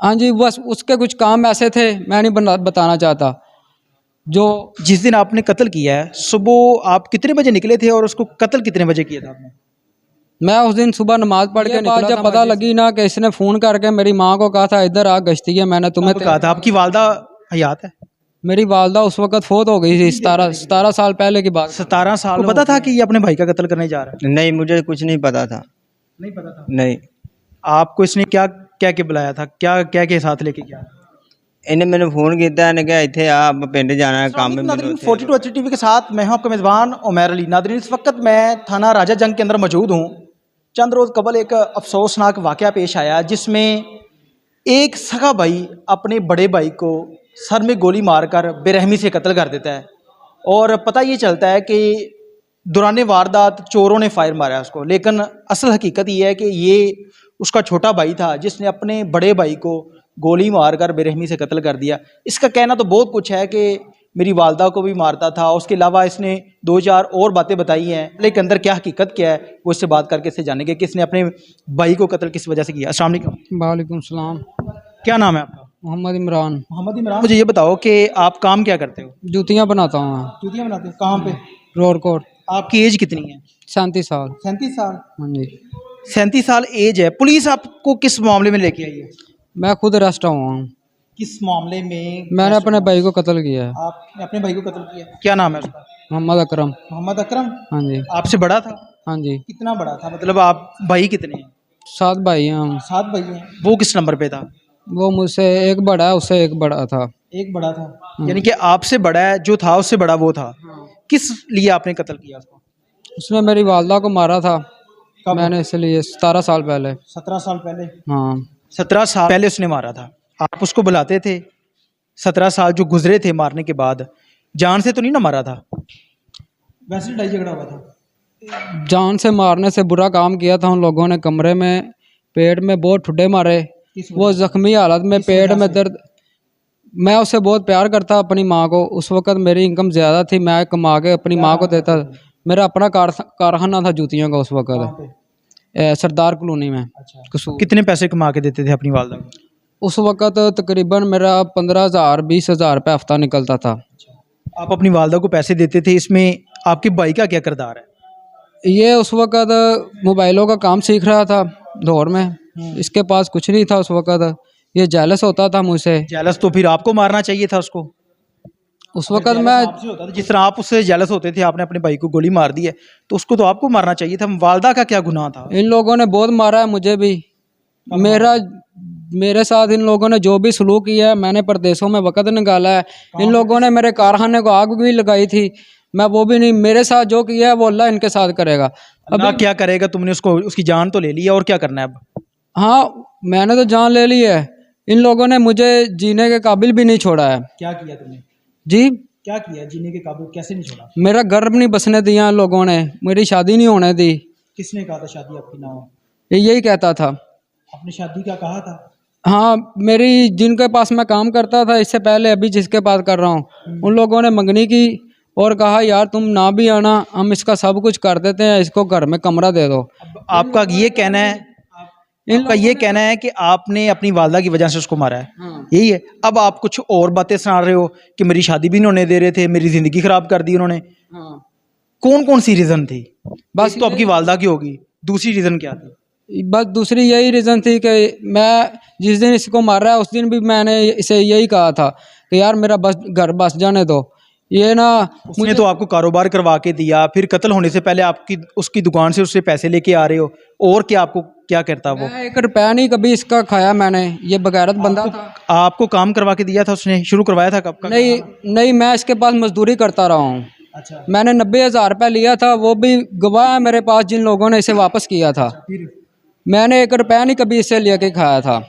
हाँ जी, बस उसके कुछ काम ऐसे थे, मैं नहीं बताना चाहता। जो जिस दिन आपने कत्ल किया है, सुबह आप कितने बजे निकले थे और उसको कत्ल कितने बजे किया था आपने? मैं उस दिन सुबह नमाज पढ़ के निकला जब पता लगी ना कि इसने फ़ोन करके मेरी माँ को कहा था इधर आ गश्ती है, मैंने तुम्हें कब कहा था? आपकी वालदा हयात है? मेरी वालदा उस वक्त फोत हो गई थी, 17 साल पहले की बात। 17 साल को पता था कि ये अपने भाई का कत्ल करने जा रहा है? नहीं, मुझे कुछ नहीं पता था। नहीं पता था। नहीं, आपको इसने क्या क्या के बुलाया था, क्या क्या के साथ लेके गया? इन्हें मैंने फोन किया, इन्हें कहा इतने आप पिंड जाना है काम में। नादरीन 42 HTV के साथ मैं हूं आपका मेज़बान उमैर अली। नादरीन इस वक्त मैं थाना राजा जंग के अंदर मौजूद हूं। चंद रोज़ कबल एक अफसोसनाक वाक़या पेश आया जिसमें एक सगा भाई अपने बड़े भाई को सर में गोली मारकर बेरहमी से कत्ल कर देता है और पता ये चलता है कि दौरान वारदात चोरों ने फायर मारा उसको, लेकिन असल हकीकत ये है कि ये उसका छोटा भाई था जिसने अपने बड़े भाई को गोली मारकर बेरहमी से कत्ल कर दिया। इसका कहना तो बहुत कुछ है कि मेरी वालदा को भी मारता था, उसके अलावा इसने 2-4 और बातें बताई हैं, लेकिन अंदर क्या हकीकत क्या है वो इससे बात करके इससे जानेंगे कि इसने अपने भाई को कत्ल किस वजह से किया। अस्सलाम वालेकुम। वालेकुम सलाम। क्या नाम है आपका? मोहम्मद इमरान। मोहम्मद इमरान। मुझे ये बताओ कि आप काम क्या करते हो? जूतियाँ बनाता हूँ मैं। जूतियाँ बनाते हो? कहाँ पे? रोरकोट। आपकी एज कितनी है? 37 साल। 37 साल? हाँ जी। 37 साल एज है। पुलिस आपको किस मामले में लेके आई है? मैं खुद अरेस्ट हुआ हूँ। किस मामले में? मैंने अपने भाई को कत्ल किया है। आपने अपने भाई को कत्ल किया? क्या नाम है उसका? मोहम्मद अकरम। मोहम्मद अकरम। हाँ जी। आपसे बड़ा था? हाँ जी। कितना बड़ा था? मतलब आप भाई कितने हैं? 7 भाई हैं हम। 7 भाई हैं। वो किस नंबर पे था? वो मुझसे एक बड़ा है, उससे एक बड़ा था। एक बड़ा था, यानी कि आपसे बड़ा है, जो था उससे बड़ा वो था। किस लिए आपने कत्ल किया उसको? उसने मेरी वालदा को मारा था। कब? मैंने इसलिए 17 साल पहले। 17 साल पहले? हाँ। 17 साल पहले उसने मारा था। आप उसको बुलाते थे? 17 साल जो गुजरे थे मारने के बाद, जान से तो नहीं ना मारा था? वैसे लड़ाई झगड़ा हुआ था? जान से मारने से बुरा काम किया था उन लोगों ने। कमरे में पेट में बहुत ठुड्डे मारे, वो जख्मी हालत में, पेट में दर्द। मैं उससे बहुत प्यार करता अपनी माँ को। उस वक्त मेरी इनकम ज़्यादा थी, मैं कमा के अपनी माँ को देता। मेरा अपना कारखाना था जूतियों का उस वक्त, सरदार कॉलोनी में। अच्छा। कितने पैसे कमा के देते थे अपनी वालदा को? उस वक्त तकरीबन मेरा 15,000 20,000 रुपये हफ्ता निकलता था। आप अपनी वालदा को पैसे देते थे, इसमें आपके भाई का क्या किरदार है? ये उस वक्त मोबाइलों का काम सीख रहा था दौर में, इसके पास कुछ नहीं था उस वक्त। ये जेलस होता था मुझसे। जेलस तो फिर आपको मारना चाहिए था उसको। उस वक्त मैं होता था, जिस तरह आप उससे जेलस होते थे, आपने अपने भाई को गोली मार दी है, तो उसको तो आपको मारना चाहिए था। वालदा का क्या गुनाह था? इन लोगों ने बहुत मारा है मुझे भी। मेरे साथ इन लोगों ने जो भी सलूक किया है, मैंने परदेशों में वक्त निकाला है। इन लोगों ने मेरे कारखाने को आग भी लगाई थी, मैं वो भी नहीं। मेरे साथ जो किया है वो अल्लाह इनके साथ करेगा। अब क्या करेगा? तुमने उसको, उसकी जान तो ले ली है, और क्या करना है अब? हाँ, मैंने तो जान ले ली है। इन लोगों ने मुझे जीने के काबिल भी नहीं छोड़ा है। क्या किया तुमने? जी, क्या किया? जीने के काबिल कैसे नहीं छोड़ा? मेरा घर नहीं बसने दिया लोगों ने, मेरी शादी नहीं होने दी। किसने कहा था शादी आपकी ना हो? यही कहता था। आपने शादी का कहा था? हाँ, मेरी जिनके पास मैं काम करता था इससे पहले, अभी जिसके पास कर रहा हूँ, उन लोगों ने मंगनी की और कहा यार तुम ना भी आना, हम इसका सब कुछ कर देते हैं, इसको घर में कमरा दे दो। आपका ये कहना है, इनका ये कहना है कि आपने अपनी वालदा की वजह से उसको मारा है? हाँ। यही है। अब आप कुछ और बातें सुना रहे हो कि मेरी शादी भी नहीं होने दे रहे थे, मेरी जिंदगी खराब कर दी उन्होंने। हाँ। कौन कौन सी रीजन थी? बस तो आपकी वालदा की होगी, दूसरी रीजन क्या थी? बस दूसरी यही रीज़न थी कि मैं जिस दिन इसको मारा है उस दिन भी मैंने इसे यही कहा था कि यार मेरा बस घर बस जाने दो। ये ना उसने तो आपको कारोबार करवा के दिया, फिर कत्ल होने से पहले आपकी उसकी दुकान से उससे पैसे लेके आ रहे हो, और क्या आपको क्या करता वो? मैं 1 रुपया नहीं कभी इसका खाया मैंने। ये बगैरत बंदा था। आपको काम करवा के दिया था उसने? शुरू करवाया था कब का? नहीं, मैं इसके पास मजदूरी करता रहा हूँ। अच्छा। मैंने 90,000 रुपये लिया था, वो भी गवाह है मेरे पास जिन लोगों ने इसे वापस किया था। मैंने 1 रुपया नहीं कभी इससे लेके खाया था।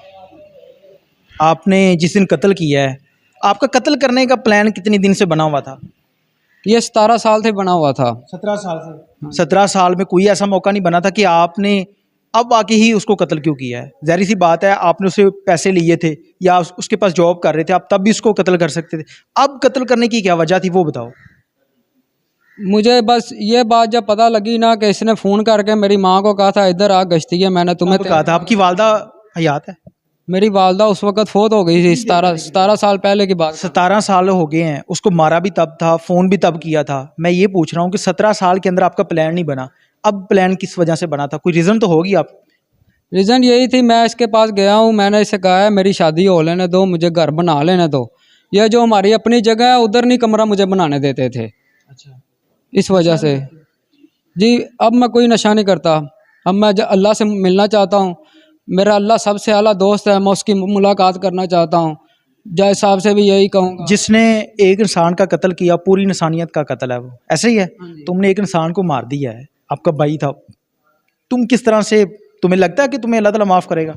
आपने जिस दिन कत्ल किया है, आपका कत्ल करने का प्लान कितने दिन से बना हुआ था? ये 17 साल से बना हुआ था। 17 साल से? 17 साल में कोई ऐसा मौका नहीं बना था कि आपने अब आके ही उसको कत्ल क्यों किया है? जाहिर सी बात है, आपने उससे पैसे लिए थे या उसके पास जॉब कर रहे थे, आप तब भी उसको कत्ल कर सकते थे। अब कत्ल करने की क्या वजह थी वो बताओ। मुझे बस ये बात जब पता लगी ना कि इसने फ़ोन करके मेरी माँ को कहा था इधर आ गश्ती है, मैंने तुम्हें कहा था? आपकी वालदा हयात है? मेरी वालदा उस वक़्त फ़ौत हो गई थी, 17 साल पहले की बात। 17 साल हो गए हैं, उसको मारा भी तब था, फ़ोन भी तब किया था। मैं ये पूछ रहा हूँ कि 17 साल के अंदर आपका प्लान नहीं बना, अब प्लान किस वजह से बना था? कोई रीज़न तो होगी आप। रीज़न यही थी, मैं इसके पास गया हूँ, मैंने इसे कहा है मेरी शादी हो लेने दो, मुझे घर बना लेने दो। यह जो हमारी अपनी जगह है उधर नहीं कमरा मुझे बनाने देते थे, अच्छा। इस वजह से। जी, अब मैं कोई नशा नहीं करता, अब मैं अल्लाह से मिलना चाहता हूँ। मेरा अल्लाह सबसे आला दोस्त है, मैं उसकी मुलाकात करना चाहता हूँ। जज साहब से भी यही कहूँगा। जिसने एक इंसान का कत्ल किया, पूरी इंसानियत का कत्ल है वो, ऐसे ही है। जी। तुमने एक इंसान को मार दिया है, आपका भाई था, तुम किस तरह से, तुम्हें लगता है कि तुम्हें अल्लाह ताला माफ़ करेगा?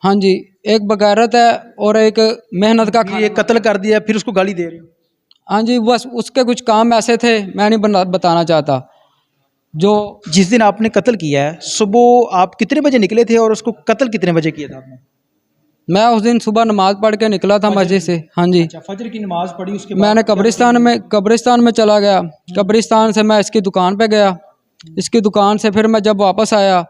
हाँ जी, एक बगैरत है और एक मेहनत का ये कत्ल कर दिया फिर उसको गाली दे रहे हो। हाँ जी, बस उसके कुछ काम ऐसे थे, मैं नहीं बताना चाहता। जो जिस दिन आपने कत्ल किया है, सुबह आप कितने बजे निकले थे और उसको कत्ल कितने बजे किया था आपने? मैं उस दिन सुबह नमाज पढ़ के निकला था मस्जिद से। हाँ जी, अच्छा, फजर की नमाज पढ़ी, उसके मैंने कब्रिस्तान में चला गया। कब्रिस्तान से मैं इसकी दुकान पे गया, इसकी दुकान से फिर मैं जब वापस आया,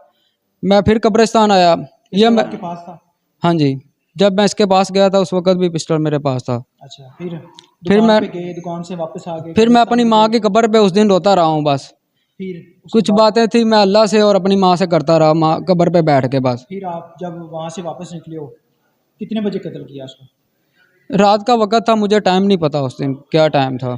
मैं फिर कब्रिस्तान आया। ये मैं आपके पास था? हाँ जी, जब मैं इसके पास गया था उस वक़्त भी पिस्टल मेरे पास था। अच्छा, फिर फिर दुकान मैं पे गए, दुकान से वापस आ गए, फिर मैं अपनी माँ की कब्र पे उस दिन रोता रहा हूँ बस। फिर कुछ बातें थी मैं अल्लाह से और अपनी माँ से करता रहा, माँ कब्र पे बैठ के बस। फिर आप जब वहाँ से वापस निकले हो, कितने बजे कत्ल किया उसको? रात का वक़्त था, मुझे टाइम नहीं पता उस दिन क्या टाइम था।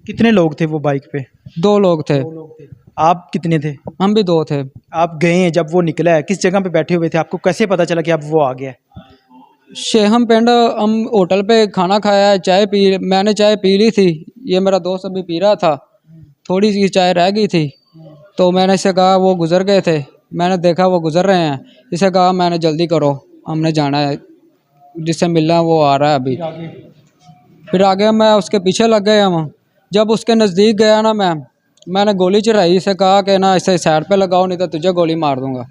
कितने लोग थे वो बाइक पे? 2 लोग थे, 2 लोग थे। आप कितने थे? हम भी 2 थे। आप गए हैं, जब वो निकला है किस जगह पे बैठे हुए थे? आपको कैसे पता चला कि अब वो आ गया है? शेहम पिंड हम होटल पे खाना खाया है, मैंने चाय पी ली थी, ये मेरा दोस्त अभी पी रहा था, थोड़ी सी चाय रह गई थी, तो मैंने इसे कहा, वो गुज़र गए थे, मैंने देखा वो गुज़र रहे हैं, इसे कहा मैंने जल्दी करो, हमने जाना है, जिससे मिलना है वो आ रहा है अभी। फिर आगे फिर आगे मैं उसके पीछे लग गया हम। जब उसके नज़दीक गया ना मैंने गोली चलाई, इसे कहा कि ना इसे साइड पे लगाओ नहीं तो तुझे गोली मार दूंगा।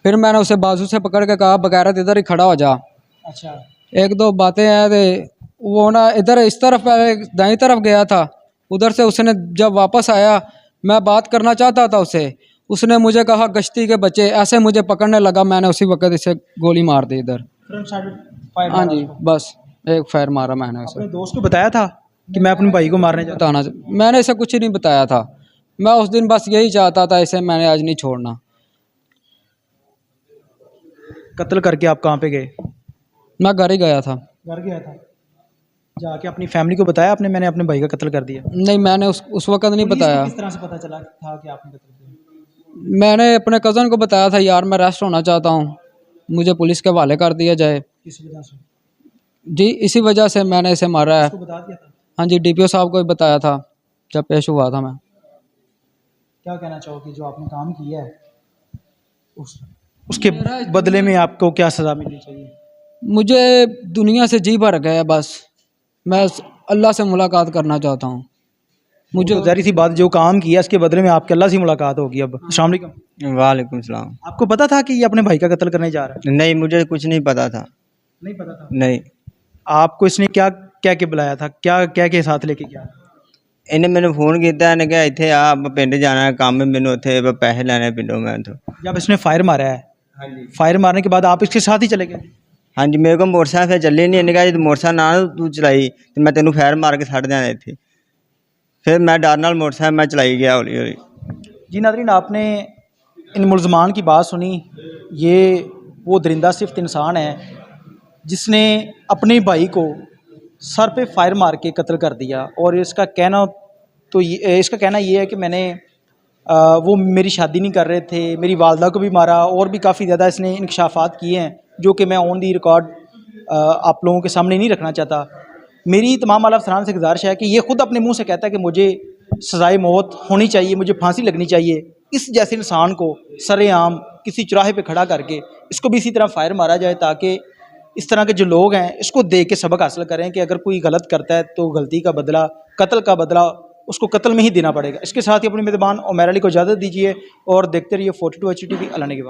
फिर मैंने उसे बाजू से पकड़ के कहा, बगैरत इधर ही खड़ा हो जा। अच्छा, 1-2 बातें हैं तो वो ना इधर इस तरफ पहले दाईं तरफ गया था, उधर से उसने जब वापस आया, मैं बात करना चाहता था उसने मुझे कहा गश्ती के बच्चे, ऐसे मुझे पकड़ने लगा, मैंने उसी वक्त इसे गोली मार दी इधर। फ्रंट साइड फायर हाँ मारा जी, उसको। बस एक फायर मारा मैंने उसे। अपने दोस्त को बताया था कि मैं अपने भाई को मारने जा रहा मैंने इसे कुछ नहीं बताया था, मैं उस दिन बस यही चाहता था, इसे मैंने आज नहीं छोड़ना। हूँ। कत्ल करके आप कहाँ पे गए? मैं घर ही गया था। घर गया था, जाके अपनी फैमिली को बताया आपने, मैंने अपने भाई का कत्ल कर दिया? नहीं, मैंने उस वक्त नहीं पुलिस को बताया। किस तरह से पता चला था कि आपने कत्ल किया? मैंने अपने कज़न को बताया था, यार मैं अरेस्ट होना चाहता हूँ, मुझे पुलिस के हवाले कर दिया जाए। किस वजह से? जी, इसी वजह से मैंने इसे मारा है। उसको बता दिया था? हाँ जी, डीपीओ साहब को भी बताया था जब पेश हुआ था मैं। क्या कहना चाहोगे जो आपने काम किया है उसके बदले में आपको क्या सज़ा मिलनी चाहिए? मुझे दुनिया से जी भर गया बस, मैं अल्लाह से मुलाकात करना चाहता हूँ। मुझे ज़ाहिर सी बात, जो काम किया इसके बदले में आपके अल्लाह से मुलाकात होगी। अब अस्सलाम वालेकुम। वालेकुम सलाम। आपको पता था कि ये अपने भाई का कत्ल करने जा रहा है? नहीं, मुझे कुछ नहीं पता था। नहीं पता था। नहीं, आपको इसने क्या क्या के बुलाया था, क्या क्या के साथ लेके गया? ਇਹਨੇ ਮੈਨੂੰ ਫੋਨ ਕੀਤਾ, ਇਹਨੇ ਕਿਹਾ ਇੱਥੇ ਆ ਆਪਾਂ ਪਿੰਡ ਜਾਣਾ ਹੈ ਕੰਮ, ਮੈਨੂੰ ਉੱਥੇ ਪੈਸੇ ਲੈਣੇ ਪਿੰਡੋਂ ਮੈਂ ਤੋਂ। जब इसने फायर मारा है, ਹਾਂਜੀ फायर मारने के बाद आप इसके साथ ही चले गए? ਹਾਂਜੀ, ਮੇਰੇ ਕੋਲ ਮੋਟਰਸਾਈਕਲ ਫਿਰ ਚੱਲੇ ਨਹੀਂ, ਇਹਨੇ ਕਿਹਾ ਜੇ ਮੋਟਰਸਾਈਕਲ ਨਾ ਤੂੰ ਚਲਾਈ ਤੇ ਮੈਂ ਤੈਨੂੰ ਫੈਰ ਮਾਰ ਕੇ ਛੱਡ ਦਿਆਂ ਇੱਥੇ। ਫਿਰ ਮੈਂ ਡਰ ਨਾਲ ਮੋਟਰਸਾਈਕਲ ਮੈਂ ਚਲਾਈ ਗਿਆ ਹੌਲੀ ਹੌਲੀ। जी नाज़रीन, आपने इन मुलजमान की बात सुनी। ये वो दरिंदा सिफ्त इंसान है जिसने अपने भाई को सर पे फायर मार के कत्ल कर दिया। और इसका कहना ये है कि मैंने वो मेरी शादी नहीं कर रहे थे, मेरी वालदा को भी मारा, और भी काफ़ी ज़्यादा इसने इंकशाफात किए हैं जो कि मैं ऑन दी रिकॉर्ड आप लोगों के सामने नहीं रखना चाहता। मेरी तमाम आला अफसरान से गुजारिश है कि ये ख़ुद अपने मुंह से कहता है कि मुझे सज़ाए मौत होनी चाहिए, मुझे फांसी लगनी चाहिए। इस जैसे इंसान को सरेआम किसी चौराहे पे खड़ा करके इसको भी इसी तरह फायर मारा जाए, ताकि इस तरह के जो लोग हैं इसको देख के सबक हासिल करें कि अगर कोई गलत करता है तो गलती का बदला, कत्ल का बदला उसको कत्ल में ही देना पड़ेगा। इसके साथ ही अपनी मेज़बान उमैर अली को इजाज़त दीजिए और देखते रहिए 42 HTV। अल्लाह ने के बाद।